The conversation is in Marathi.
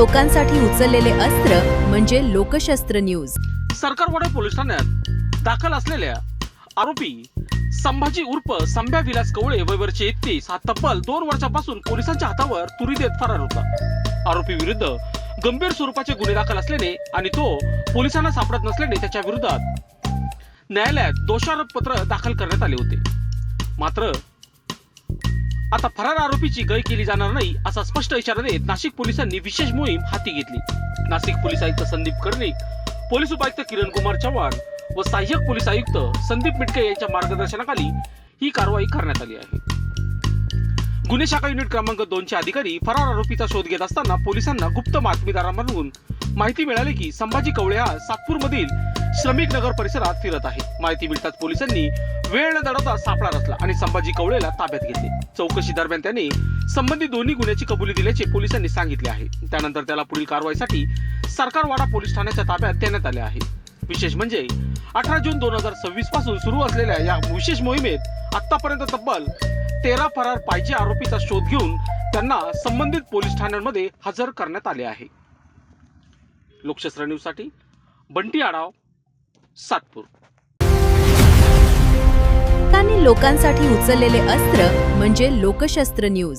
लोकांसाठी उचललेले अस्त्र म्हणजे लोकशस्त्र न्यूज। सरकारवाडा पोलीस ठाण्यात दाखल असलेल्या आरोपी संभाजी उर्फ संभ्या विलास कवळे वय वर्ष 31 हा तब्बल 2 वर्षापासून पोलिसांच्या हातावर तुरी देत फरार होता। आरोपी विरुद्ध गंभीर स्वरूपाचे गुन्हे दाखल असल्याने आणि तो पोलिसांना सापडत नसल्याने त्याच्या विरोधात न्यायालयात दोषारोपपत्र दाखल करण्यात आले होते। मात्र आता फरार आरोपीची गय केली जाणार नाही असा स्पष्ट इशारा देत नाशिक पोलिसांनी विशेष मोहीम हाती घेतली। नाशिक पोलीस आयुक्त संदीप कर्णिक, पोलीस उपायुक्त किरण कुमार चव्हाण व सहाय्यक पोलीस आयुक्त संदीप मिटके यांच्या मार्गदर्शनाखाली ही कारवाई करण्यात आली आहे। गुन्हे शाखा युनिट क्रमांक 2 चे अधिकारी फरार आरोपीचा शोध घेत असताना पोलिसांना गुप्त बातमीदारांकडून माहिती मिळाली की संभाजी कवळे हा सातपूर मधील श्रमिक नगर परिसरात फिरत आहे। माहिती मिळताच पोलिसांनी वेळ न दडवता सापळा रचला आणि संभाजी कवळेला ताब्यात घेतले। चौकशी दरम्यान त्याने संबंधित दोन्ही गुन्ह्याची कबुली दिल्याचे पोलिसांनी सांगितले आहे। त्यानंतर त्याला पुढील कारवाईसाठी सरकारवाडा पोलीस ठाण्याच्या ताब्यात देण्यात आले आहे। विशेष म्हणजे 18 जून 2026 पासून सुरू असलेल्या या विशेष मोहिमेत आतापर्यंत तब्बल 13 फरार पाहिजे आरोपीचा शोध घेऊन त्यांना संबंधित पोलीस ठाण्यांमध्ये हजर करण्यात आले आहे। लोकशस्त्र न्यूज साठी बंटी आढाव, सातपूर। लोकांसाठी उचललेले अस्त्र म्हणजे लोकशस्त्र न्यूज।